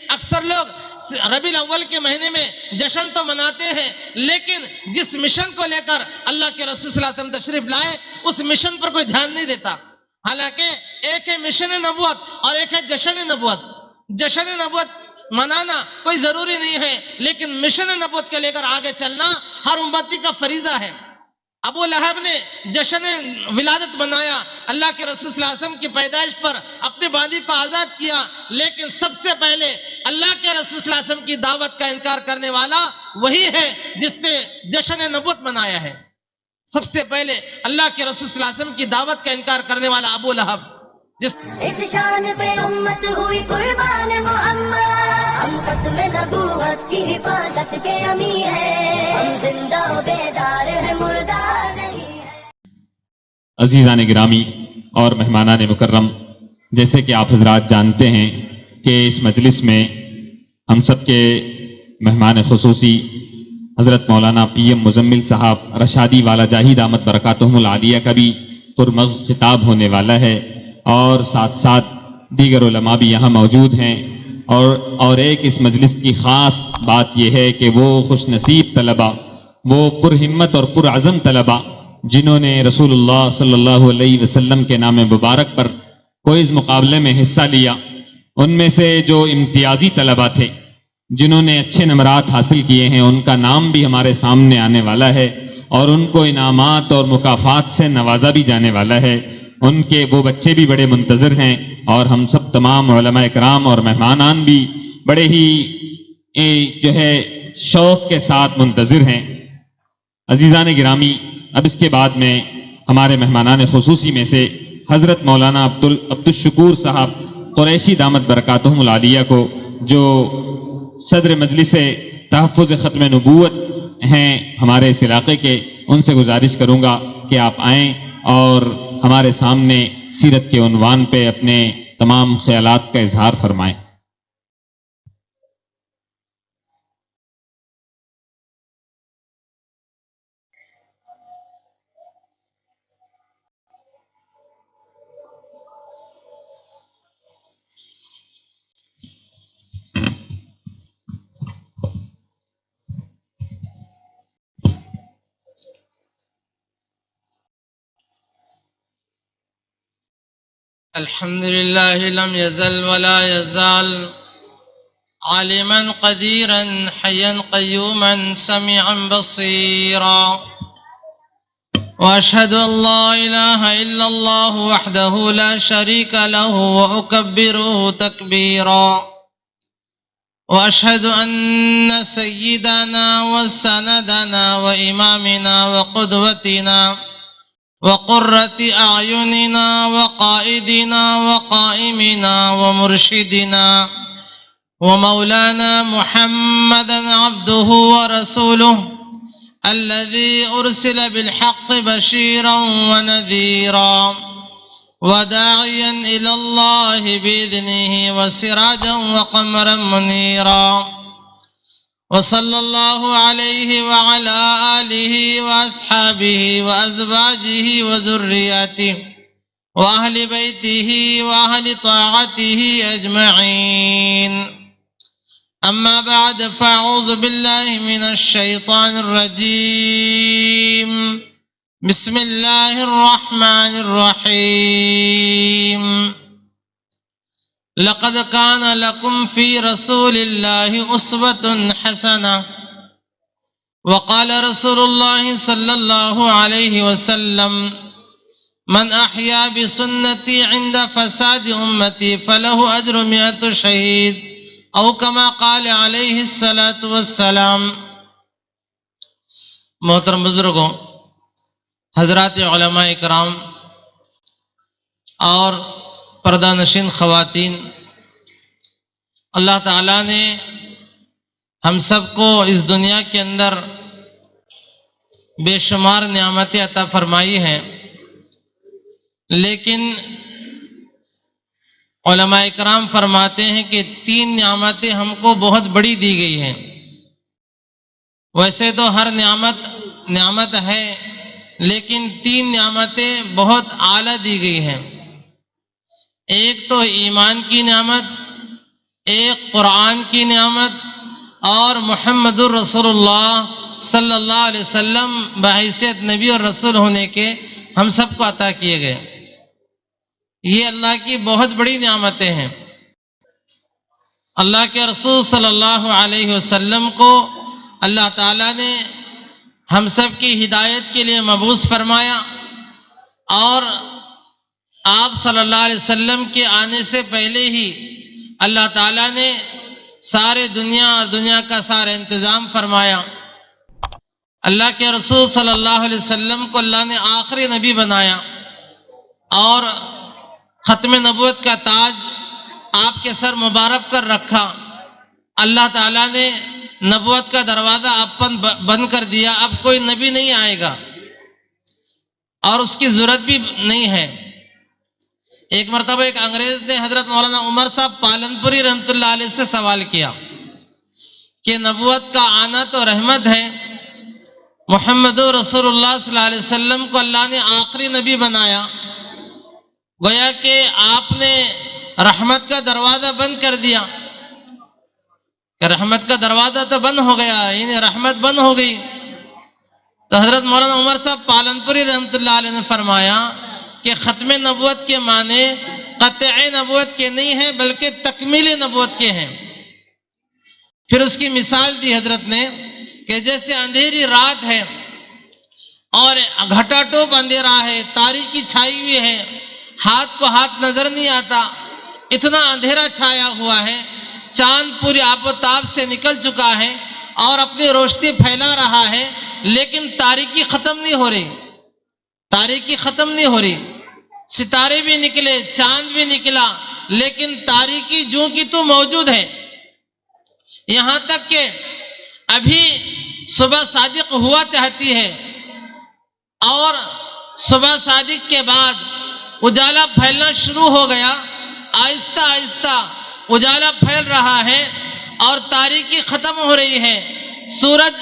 اکثر لوگ ربیع الاول کے مہینے میں جشن تو مناتے ہیں، لیکن جس مشن کو لے کر اللہ کے رسول صلی اللہ علیہ وسلم تشریف لائے اس مشن پر کوئی دھیان نہیں دیتا۔ حالانکہ ایک ہے مشن نبوت اور ایک ہے جشن نبوت۔ جشن نبوت منانا کوئی ضروری نہیں ہے، لیکن مشن نبوت کے لے کر آگے چلنا ہر امتی کا فریضہ ہے۔ ابو لہب نے جشن ولادت منایا، اللہ کے رسول صلی اللہ علیہ وسلم کی پیدائش پر اپنی باندی کو آزاد کیا، لیکن سب سے پہلے اللہ کے رسول صلی اللہ علیہ وسلم کی دعوت کا انکار کرنے والا وہی ہے جس نے جشن نبوت منایا ہے۔ سب سے پہلے اللہ کے رسول صلی اللہ علیہ وسلم کی دعوت کا انکار کرنے والا ابو لہب، جس اس شان پہ امت ہوئی قربان محمد، ہم ختم نبوت کی حفاظت کے امی ہیں، ہم زندہ و بیدار ہے مردہ نہیں ہے۔ عزیزان گرامی اور مہمانان مکرم، جیسے کہ آپ حضرات جانتے ہیں کہ اس مجلس میں ہم سب کے مہمان خصوصی حضرت مولانا پی ایم مزمل صاحب رشادی والا جاہی دامت برکاتہم العالیہ کا بھی پرمغز خطاب ہونے والا ہے، اور ساتھ ساتھ دیگر علماء بھی یہاں موجود ہیں۔ اور ایک اس مجلس کی خاص بات یہ ہے کہ وہ خوش نصیب طلباء، وہ پرہمت اور پرعزم طلباء جنہوں نے رسول اللہ صلی اللہ علیہ وسلم کے نام مبارک پر کوئز مقابلے میں حصہ لیا، ان میں سے جو امتیازی طلباء تھے جنہوں نے اچھے نمرات حاصل کیے ہیں، ان کا نام بھی ہمارے سامنے آنے والا ہے اور ان کو انعامات اور مکافات سے نوازا بھی جانے والا ہے۔ ان کے وہ بچے بھی بڑے منتظر ہیں، اور ہم سب تمام علماء اکرام اور مہمانان بھی بڑے ہی جو ہے شوق کے ساتھ منتظر ہیں۔ عزیزان گرامی، اب اس کے بعد میں ہمارے مہمانان خصوصی میں سے حضرت مولانا عبدالشکور صاحب قریشی دامت برکاتہم العالیہ کو، جو صدر مجلس تحفظ ختم نبوت ہیں ہمارے اس علاقے کے، ان سے گزارش کروں گا کہ آپ آئیں اور ہمارے سامنے سیرت کے عنوان پہ اپنے تمام خیالات کا اظہار فرمائیں۔ الحمد لله لم يزل ولا يزال عالما قديرا حيا قيوما سميعا بصيرا، واشهد ان لا اله الا الله وحده لا شريك له واكبره تكبيرا، واشهد ان سيدنا وسندنا وامامنا وقدوتنا وقرة أعيننا وقائدنا وقائمنا ومرشدنا ومولانا محمدا عبده ورسوله الذي أرسل بالحق بشيرا ونذيرا وداعيا إلى الله بإذنه وسراجا وقمرا منيرا، وصلى الله عليه وعلى آله وأصحابه وأزواجه وذرياته وأهل بيته وأهل طاعته أجمعين، أما بعد، فأعوذ بالله من الشيطان الرجيم، بسم الله الرحمن الرحيم، لقد كان لكم في رسول الله أسوة حسنة، وقال رسول الله صلى الله عليه وسلم: من أحيا بسنتي عند فساد أمتي فله أجر 100 شهيد، أو كما قال عليه الصلاة والسلام۔ محترم بزرگوں، حضرات علماء اکرام اور پردہ نشین خواتین، اللہ تعالیٰ نے ہم سب کو اس دنیا کے اندر بے شمار نعمتیں عطا فرمائی ہیں، لیکن علماء اکرام فرماتے ہیں کہ 3 نعمتیں ہم کو بہت بڑی دی گئی ہیں۔ ویسے تو ہر نعمت ہے، لیکن 3 نعمتیں بہت اعلیٰ دی گئی ہیں۔ ایک تو ایمان کی نعمت، ایک قرآن کی نعمت اور محمد الرسول اللہ صلی اللہ علیہ وسلم بحیثیت نبی اور رسول ہونے کے ہم سب کو عطا کیے گئے. یہ اللہ کی بہت بڑی نعمتیں ہیں. اللہ کے رسول صلی اللہ علیہ وسلم کو اللہ تعالیٰ نے ہم سب کی ہدایت کے لیے مبعوث فرمایا، اور آپ صلی اللہ علیہ وسلم کے آنے سے پہلے ہی اللہ تعالیٰ نے سارے دنیا اور دنیا کا سارا انتظام فرمایا. اللہ کے رسول صلی اللہ علیہ وسلم کو اللہ نے آخری نبی بنایا اور ختم نبوت کا تاج آپ کے سر مبارک پر رکھا. اللہ تعالیٰ نے نبوت کا دروازہ اپن بند کر دیا. اب کوئی نبی نہیں آئے گا اور اس کی ضرورت بھی نہیں ہے. ایک مرتبہ ایک انگریز نے حضرت مولانا عمر صاحب پالنپوری رحمۃ اللہ علیہ سے سوال کیا کہ نبوت کا آنا تو رحمت ہے، محمد رسول اللہ صلی اللہ علیہ وسلم کو اللہ نے آخری نبی بنایا، گویا کہ آپ نے رحمت کا دروازہ بند کر دیا. کہ رحمت کا دروازہ تو بند ہو گیا، یعنی رحمت بند ہو گئی. تو حضرت مولانا عمر صاحب پالنپوری رحمۃ اللہ علیہ نے فرمایا کہ ختم نبوت کے معنی قطع نبوت کے نہیں ہیں بلکہ تکمیل نبوت کے ہیں. پھر اس کی مثال دی حضرت نے کہ جیسے اندھیری رات ہے اور گھٹا ٹوپ اندھیرا ہے، تاریکی چھائی ہوئی ہے، ہاتھ کو ہاتھ نظر نہیں آتا، اتنا اندھیرا چھایا ہوا ہے، چاند پوری آب و تاب سے نکل چکا ہے اور اپنی روشنی پھیلا رہا ہے، لیکن تاریکی ختم نہیں ہو رہی. تاریکی ختم نہیں ہو رہی. ستارے بھی نکلے، چاند بھی نکلا، لیکن تاریکی جو کی تو موجود ہے. یہاں تک کہ ابھی صبح صادق ہوا چاہتی ہے اور صبح صادق کے بعد اجالا پھیلنا شروع ہو گیا. آہستہ آہستہ اجالا پھیل رہا ہے اور تاریکی ختم ہو رہی ہے. سورج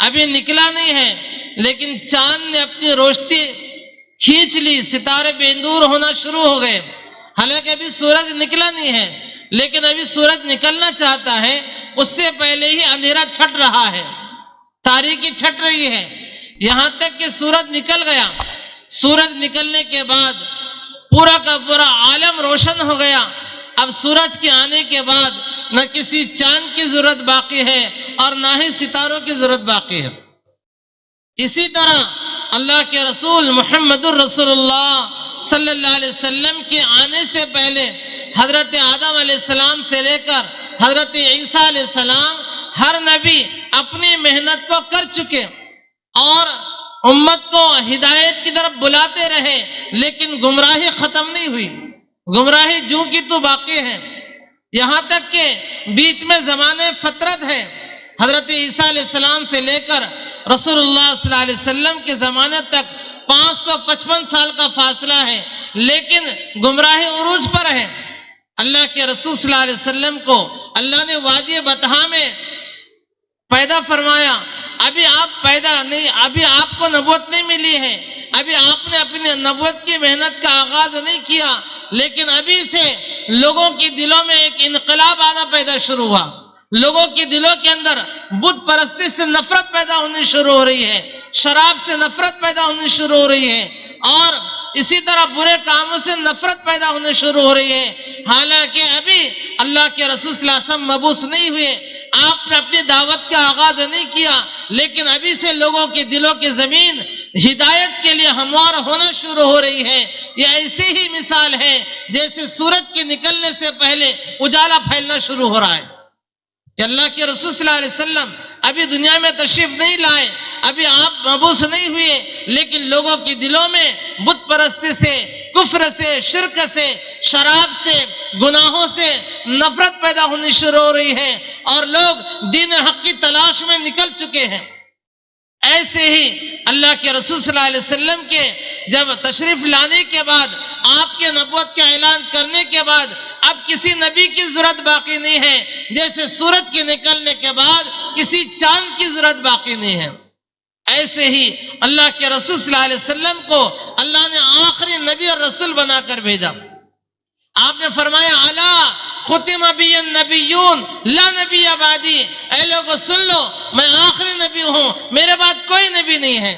ابھی نکلا نہیں ہے لیکن چاند نے اپنی روشنی کھینچ لی، ستارے بے نور ہونا شروع ہو گئے. حالانکہ ابھی سورج نکلا نہیں ہے لیکن ابھی سورج نکلنا چاہتا ہے، اس سے پہلے ہی اندھیرا چھٹ رہا ہے، تاریکی چھٹ رہی ہے. یہاں تک کہ سورج نکل گیا. سورج نکلنے کے بعد پورا کا پورا عالم روشن ہو گیا. اب سورج کے آنے کے بعد نہ کسی چاند کی ضرورت باقی ہے اور نہ ہی ستاروں کی ضرورت باقی ہے. اسی طرح اللہ کے رسول محمد الرسول اللہ صلی اللہ علیہ وسلم کے آنے سے پہلے حضرت آدم علیہ السلام سے لے کر حضرت عیسیٰ علیہ السلام ہر نبی اپنی محنت کو کر چکے اور امت کو ہدایت کی طرف بلاتے رہے، لیکن گمراہی ختم نہیں ہوئی. گمراہی جو کی تو باقی ہے. یہاں تک کہ بیچ میں زمانے فترت ہے. حضرت عیسیٰ علیہ السلام سے لے کر رسول اللہ صلی اللہ علیہ وسلم کے زمانے تک 555 سال کا فاصلہ ہے، لیکن گمراہی عروج پر ہے. اللہ کے رسول صلی اللہ علیہ وسلم کو اللہ نے وادی بطحا میں پیدا فرمایا. ابھی آپ پیدا نہیں، ابھی آپ کو نبوت نہیں ملی ہے، ابھی آپ نے اپنی نبوت کی محنت کا آغاز نہیں کیا، لیکن ابھی سے لوگوں کے دلوں میں ایک انقلاب آنا پیدا شروع ہوا. لوگوں کے دلوں کے اندر بت پرستی سے نفرت پیدا ہونی شروع ہو رہی ہے، شراب سے نفرت پیدا ہونی شروع ہو رہی ہے، اور اسی طرح برے کاموں سے نفرت پیدا ہونے شروع ہو رہی ہے. حالانکہ ابھی اللہ کے رسول صلی اللہ علیہ وسلم مبعوث نہیں ہوئے، آپ نے اپنی دعوت کا آغاز نہیں کیا، لیکن ابھی سے لوگوں کے دلوں کی زمین ہدایت کے لیے ہموار ہونا شروع ہو رہی ہے. یہ ایسی ہی مثال ہے جیسے سورج کے نکلنے سے پہلے اجالا پھیلنا شروع ہو رہا ہے. کہ اللہ کے رسول صلی اللہ علیہ وسلم ابھی دنیا میں تشریف نہیں لائے، ابھی آپ مبعوث نہیں ہوئے، لیکن لوگوں کے دلوں میں بت پرستی سے، کفر سے، شرک سے، شراب سے، گناہوں سے نفرت پیدا ہونی شروع ہو رہی ہے اور لوگ دین حق کی تلاش میں نکل چکے ہیں. ایسے ہی اللہ کے رسول صلی اللہ علیہ وسلم کے جب تشریف لانے کے بعد، آپ کے نبوت کا اعلان کرنے کے بعد اب کسی نبی کی ضرورت باقی نہیں ہے، جیسے سورج کے نکلنے کے بعد کسی چاند کی ضرورت باقی نہیں ہے. ایسے ہی اللہ کے رسول صلی اللہ علیہ وسلم کو اللہ نے آخری نبی اور رسول بنا کر بھیجا. آپ نے فرمایا الا ختم بی النبیون لا نبی بعدی، اے لوگو سن لو میں آخری نبی ہوں، میرے بعد کوئی نبی نہیں ہے۔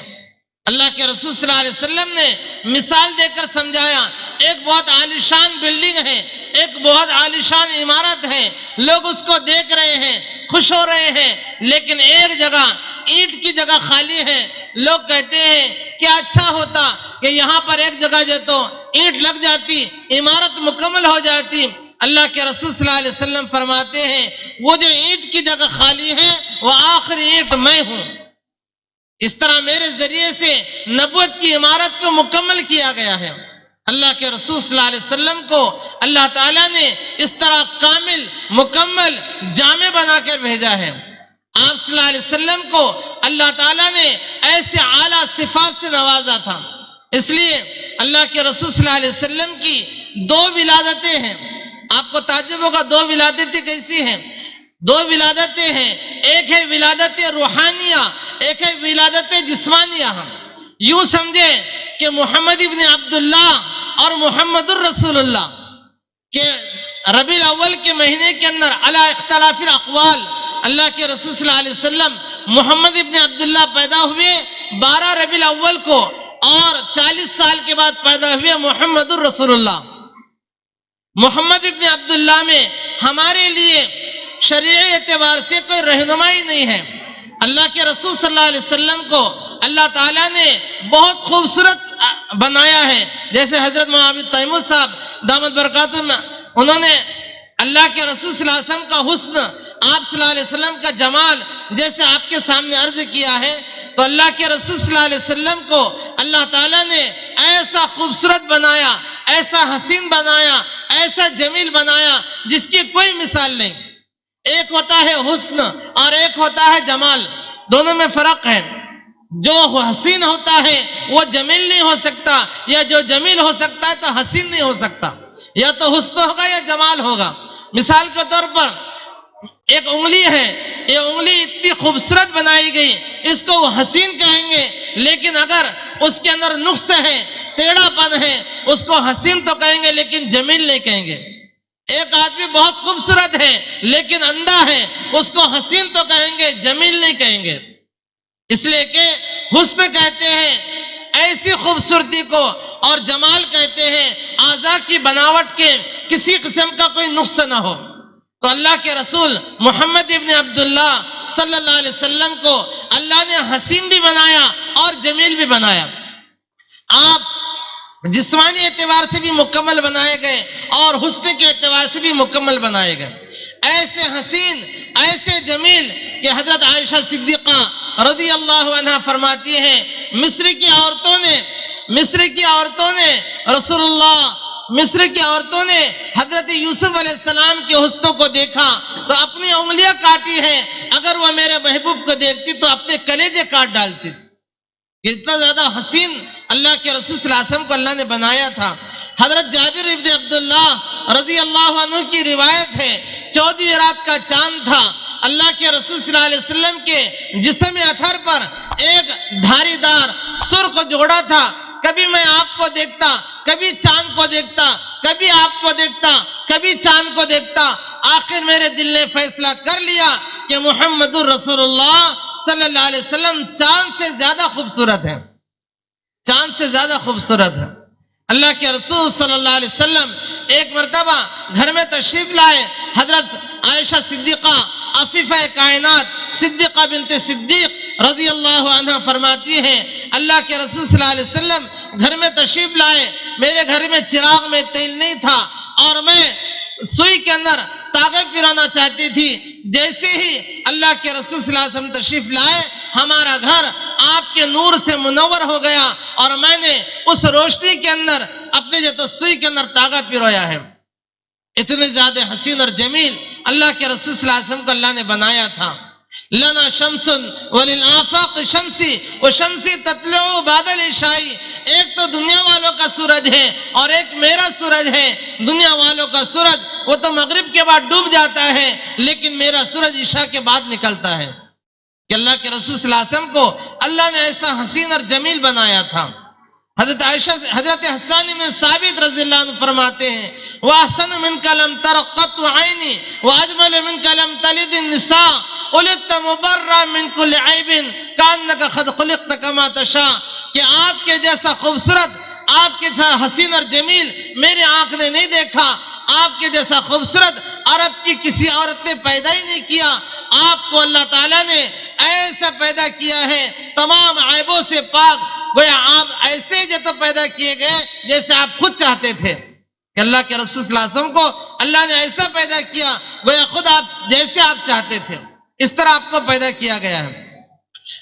اللہ کے رسول صلی اللہ علیہ وسلم نے مثال دے کر سمجھایا، ایک بہت عالیشان بلڈنگ ہے، ایک بہت عالیشان عمارت ہے، لوگ اس کو دیکھ رہے ہیں، خوش ہو رہے ہیں، لیکن ایک جگہ اینٹ کی جگہ خالی ہے۔ لوگ کہتے ہیں کہ اچھا ہوتا کہ یہاں پر ایک جگہ جو تو اینٹ لگ جاتی، عمارت مکمل ہو جاتی۔ اللہ کے رسول صلی اللہ علیہ وسلم فرماتے ہیں وہ جو اینٹ کی جگہ خالی ہے وہ آخری اینٹ میں ہوں۔ اس طرح میرے ذریعے سے نبوت کی عمارت کو مکمل کیا گیا ہے۔ اللہ کے رسول صلی اللہ علیہ وسلم کو اللہ تعالیٰ نے اس طرح کامل مکمل جامع بنا کر بھیجا ہے۔ آپ صلی اللہ علیہ وسلم کو اللہ تعالیٰ نے ایسے اعلیٰ صفات سے نوازا تھا، اس لیے اللہ کے رسول صلی اللہ علیہ وسلم کی 2 ولادتیں ہیں۔ آپ کو تعجب ہوگا 2 ولادتیں کیسی ہیں؟ 2 ولادتیں ہیں، ایک ہے ولادت روحانیہ، ایک ہے ولادت جسمانیہ۔ یوں سمجھے کہ محمد ابن عبداللہ اور محمد الرسول اللہ کہ ربیع الاول کے مہینے کے اندر علی اختلاف الاقوال اللہ کے رسول صلی اللہ علیہ وسلم محمد ابن عبداللہ پیدا ہوئے 12 ربیع الاول کو، اور 40 سال کے بعد پیدا ہوئے محمد الرسول اللہ۔ محمد ابن عبداللہ میں ہمارے لیے شرعی اعتبار سے کوئی رہنمائی نہیں ہے۔ اللہ کے رسول صلی اللہ علیہ وسلم کو اللہ تعالیٰ نے بہت خوبصورت بنایا ہے، جیسے حضرت معاویہ تیمور صاحب دامت برکاتہم، انہوں نے اللہ کے رسول صلی اللہ علیہ وسلم کا حسن، آپ صلی اللہ علیہ وسلم کا جمال جیسے آپ کے سامنے عرض کیا ہے، تو اللہ کے رسول صلی اللہ علیہ وسلم کو اللہ تعالیٰ نے ایسا خوبصورت بنایا، ایسا حسین بنایا، ایسا جمیل بنایا جس کی کوئی مثال نہیں۔ ایک ہوتا ہے حسن اور ایک ہوتا ہے جمال، دونوں میں فرق ہے۔ جو حسین ہوتا ہے وہ جمیل نہیں ہو سکتا، یا جو جمیل ہو سکتا ہے تو حسین نہیں ہو سکتا، یا تو حسن ہوگا یا جمال ہوگا۔ مثال کے طور پر ایک انگلی ہے، یہ انگلی اتنی خوبصورت بنائی گئی، اس کو وہ حسین کہیں گے، لیکن اگر اس کے اندر نقص ہے، ٹیڑھا پن ہے، اس کو حسین تو کہیں گے لیکن جمیل نہیں کہیں گے۔ ایک آدمی بہت خوبصورت ہے لیکن اندھا ہے، اس کو حسین تو کہیں گے، جمیل نہیں کہیں گے۔ اس لیے کہ حسن کہتے ہیں ایسی خوبصورتی کو، اور جمال کہتے ہیں اعضاء کی بناوٹ کے کسی قسم کا کوئی نقص نہ ہو۔ تو اللہ کے رسول محمد ابن عبداللہ صلی اللہ علیہ وسلم کو اللہ نے حسین بھی بنایا اور جمیل بھی بنایا۔ آپ جسمانی اعتبار سے بھی مکمل بنائے گئے اور حسن کے اعتبار سے بھی مکمل بنائے گئے، ایسے حسین، ایسے جمیل کہ حضرت عائشہ صدیقہ رضی اللہ عنہ فرماتی ہیں مصر کی عورتوں نے رسول اللہ، مصر کی عورتوں نے حضرت یوسف علیہ السلام کے حسنوں کو دیکھا تو اپنی انگلیاں کاٹی ہیں، اگر وہ میرے محبوب کو دیکھتی تو اپنے کلیجے کاٹ ڈالتی۔ اتنا زیادہ حسین اللہ کے رسول صلی اللہ علیہ وسلم کو اللہ نے بنایا تھا۔ حضرت جابر ابن عبداللہ رضی اللہ عنہ کی روایت ہے 14ویں رات کا چاند تھا، اللہ کے رسول صلی اللہ علیہ وسلم کے جسم اطہر پر ایک دھاری دار سرخ جوڑا تھا، کبھی میں آپ کو دیکھتا، کبھی چاند کو دیکھتا، کبھی آپ کو دیکھتا، کبھی چاند کو دیکھتا، آخر میرے دل نے فیصلہ کر لیا کہ محمد الرسول اللہ صلی اللہ علیہ وسلم چاند سے زیادہ خوبصورت ہے، چاند سے زیادہ خوبصورت ہے۔ اللہ کے رسول صلی اللہ علیہ وسلم ایک مرتبہ گھر میں تشریف لائے، حضرت عائشہ صدیقہ عفیفہ کائنات صدیقہ بنت صدیق رضی اللہ عنہ فرماتی ہیں اللہ کے رسول صلی اللہ علیہ وسلم گھر میں تشریف لائے، میرے گھر میں چراغ میں تیل نہیں تھا اور میں سوئی کے اندر تاغے پھرانا چاہتی تھی، جیسے ہی اللہ کے رسول صلی اللہ علیہ وسلم تشریف لائے ہمارا گھر آپ کے نور سے منور ہو گیا اور میں نے اس روشنی کے اندر اپنے جو سوئی کے اندر تاغا پھرویا ہے۔ اتنے زیادہ حسین اور جمیل اللہ کے رسول صلی اللہ علیہ وسلم کو اللہ نے بنایا تھا۔ لنا شمس وللآفاق شمسی وشمسی تطلع بعد العشاء، ایک تو دنیا والوں کا سورج ہے اور ایک میرا سورج ہے۔ دنیا والوں کا سورج وہ تو مغرب کے بعد ڈوب جاتا ہے، لیکن میرا سورج عشاء کے بعد نکلتا ہے۔ کہ اللہ کے رسول صلی اللہ علیہ وسلم کو اللہ نے ایسا حسین اور جمیل بنایا تھا۔ حضرت عائشہ سے حضرت حسان بن ثابت رضی اللہ عنہ فرماتے ہیں وَأَحْسَنُ مِنْكَ لَمْ تَرَ قَطُّ عَيْنِي وَأَجْمَلُ مِنْكَ لَمْ تَلِدِ النِّسَاءُ خُلِقْتَ مُبَرًّا مِنْ كُلِّ عَيْبٍ كَأَنَّكَ قَدْ خُلِقْتَ كَمَا تَشَاءُ کہ آپ کے جیسا خوبصورت، آپ کے جیسا حسین اور جمیل میری آنکھ نے نہیں دیکھا، آپ کے جیسا خوبصورت عرب کی کسی عورت نے پیدا ہی نہیں کیا، آپ کو اللہ تعالیٰ نے ایسا پیدا کیا ہے تمام عیبوں سے پاک، گویا آپ ایسے جیسے پیدا کیے گئے جیسے آپ خود چاہتے تھے کہ اللہ کے رسول صلی اللہ علیہ وسلم کو اللہ نے ایسا پیدا کیا گویا خود آپ جیسے آپ چاہتے تھے اس طرح آپ کو پیدا کیا گیا ہے۔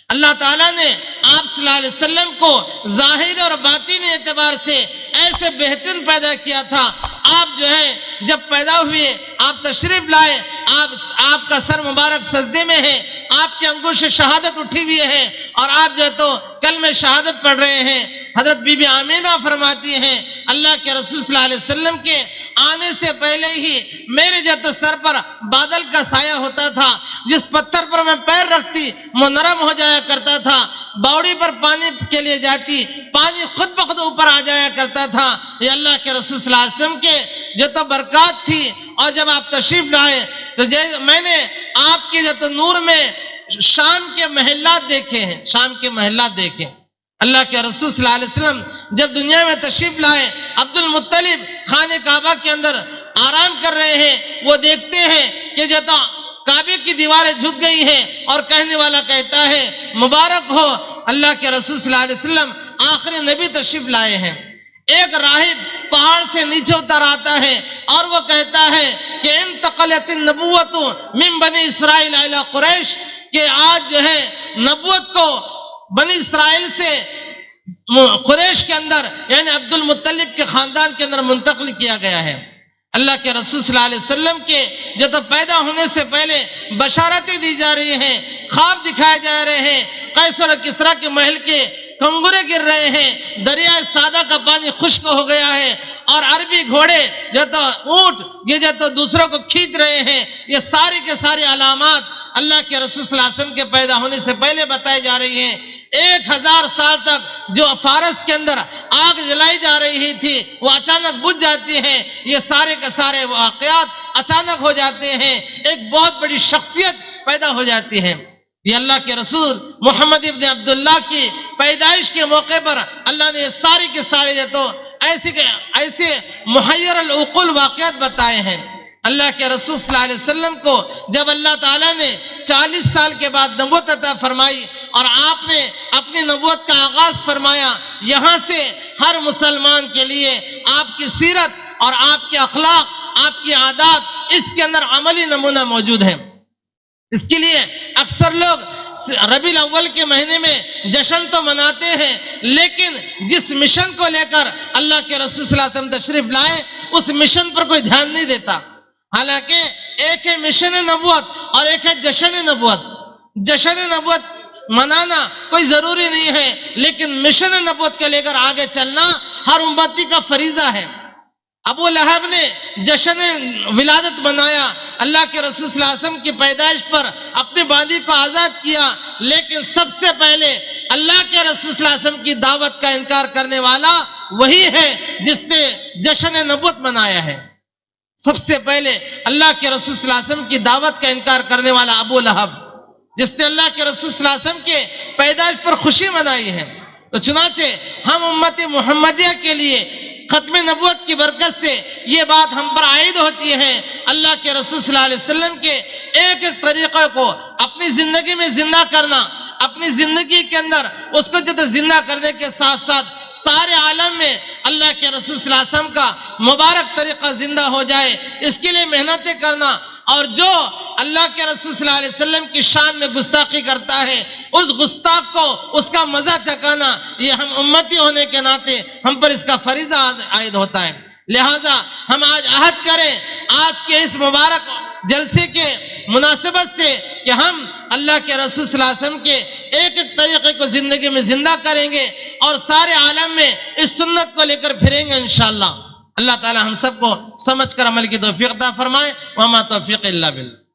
اللہ تعالیٰ نے آپ صلی اللہ علیہ وسلم کو ظاہر اور باطنی اعتبار سے ایسے بہترین پیدا کیا تھا۔ آپ جو ہے جب پیدا ہوئے آپ تشریف لائے، آپ کا سر مبارک سجدے میں ہے، آپ کے انگوش شہادت اٹھی ہوئی ہے اور آپ جو ہے تو کلمہ شہادت پڑھ رہے ہیں۔ حضرت بی بی آمینہ فرماتی ہیں اللہ کے رسول صلی اللہ علیہ وسلم کے آنے سے پہلے ہی میرے جیسے سر پر بادل کا سایہ ہوتا تھا، جس پتھر پر میں پیر رکھتی وہ نرم ہو جایا کرتا تھا، باوڑی پر پانی کے لیے جاتی پانی خود بخود اوپر آ جایا کرتا تھا۔ یہ اللہ کے رسول صلی اللہ علیہ وسلم کے جو تو برکات تھی، اور جب آپ تشریف لائے تو میں نے آپ کے جو تو نور میں شام کے محلات دیکھے ہیں، شام کے محلات دیکھے۔ اللہ کے رسول صلی اللہ علیہ وسلم جب دنیا میں تشریف لائے، عبد المطلب خانہ کعبہ کے اندر آرام کر رہے ہیں، وہ دیکھتے ہیں کہ جو تو کعبے کی دیواریں جھک گئی ہیں اور کہنے والا کہتا ہے مبارک ہو اللہ کے رسول صلی اللہ علیہ وسلم آخری نبی تشریف لائے ہیں۔ ایک راہب پہاڑ سے نیچے اتر آتا ہے اور وہ کہتا ہے کہ انتقلت النبوت من بنی اسرائیل الی قریش، کہ آج جو ہے نبوت کو بنی اسرائیل سے قریش کے اندر یعنی عبد المطلب کے خاندان کے اندر منتقل کیا گیا ہے۔ اللہ کے رسول صلی اللہ علیہ وسلم کے جو تو پیدا ہونے سے پہلے بشارتیں دی جا رہی ہیں، خواب دکھائے جا رہے ہیں، قیصر اور کسریٰ کے محل کے کنگورے گر رہے ہیں، دریائے سادہ کا پانی خشک ہو گیا ہے، اور عربی گھوڑے جو تو اونٹ یہ جو تو دوسروں کو کھینچ رہے ہیں۔ یہ ساری کے ساری علامات اللہ کے رسول صلی اللہ علیہ وسلم کے پیدا ہونے سے پہلے بتائی جا رہی ہیں۔ 1000 سال تک جو فارس کے اندر آگ جلائی جا رہی تھی وہ اچانک بجھ جاتی ہے۔ یہ سارے کے سارے واقعات اچانک ہو جاتے ہیں، ایک بہت بڑی شخصیت پیدا ہو جاتی ہے۔ یہ اللہ کے رسول محمد ابن عبداللہ کی پیدائش کے موقع پر اللہ نے یہ سارے کے سارے جو تو ایسے محیر العقول واقعات بتائے ہیں۔ اللہ کے رسول صلی اللہ علیہ وسلم کو جب اللہ تعالیٰ نے 40 سال کے بعد نبوت عطا فرمائی اور آپ نے اپنی نبوت کا آغاز فرمایا، یہاں سے ہر مسلمان کے لیے آپ کی سیرت اور آپ کے اخلاق، آپ کی عادات، اس کے اندر عملی نمونہ موجود ہے۔ اس کے لیے اکثر لوگ ربیع الاول کے مہینے میں جشن تو مناتے ہیں، لیکن جس مشن کو لے کر اللہ کے رسول صلی اللہ علیہ وسلم تشریف لائے اس مشن پر کوئی دھیان نہیں دیتا۔ حالانکہ ایک ہے مشن نبوت اور ایک ہے جشن نبوت۔ جشن نبوت منانا کوئی ضروری نہیں ہے، لیکن مشن نبوت کے لے کر آگے چلنا ہر امتی کا فریضہ ہے۔ ابو لہب نے جشن ولادت منایا، اللہ کے رسول صلی اللہ علیہ وسلم کی پیدائش پر اپنی باندی کو آزاد کیا، لیکن سب سے پہلے اللہ کے رسول صلی اللہ علیہ وسلم کی دعوت کا انکار کرنے والا وہی ہے جس نے جشن نبوت منایا ہے۔ سب سے پہلے اللہ کے رسول صلی اللہ علیہ وسلم کی دعوت کا انکار کرنے والا ابو لہب، جس نے اللہ کے رسول صلی اللہ علیہ وسلم کے پیدائش پر خوشی منائی ہے۔ تو چنانچہ ہم امت محمدیہ کے لیے ختم نبوت کی برکت سے یہ بات ہم پر عائد ہوتی ہے، اللہ کے رسول صلی اللہ علیہ وسلم کے ایک ایک طریقے کو اپنی زندگی میں زندہ کرنا، اپنی زندگی کے اندر اس کو جو زندہ کرنے کے ساتھ ساتھ سارے عالم میں اللہ کے رسول صلی اللہ علیہ وسلم کا مبارک طریقہ زندہ ہو جائے، اس کے لیے محنتیں کرنا، اور جو اللہ کے رسول صلی اللہ علیہ وسلم کی شان میں گستاخی کرتا ہے اس گستاخ کو اس کا مزہ چکانا، یہ ہم امتی ہونے کے ناطے ہم پر اس کا فریضہ عائد ہوتا ہے۔ لہٰذا ہم آج عہد کریں آج کے اس مبارک جلسے کے مناسبت سے کہ ہم اللہ کے رسول صلی اللہ علیہ وسلم کے ایک ایک طریقے کو زندگی میں زندہ کریں گے اور سارے عالم میں اس سنت کو لے کر پھریں گے انشاءاللہ۔ اللہ تعالی ہم سب کو سمجھ کر عمل کی توفیق عطا فرمائے۔ وما توفیق الا باللہ۔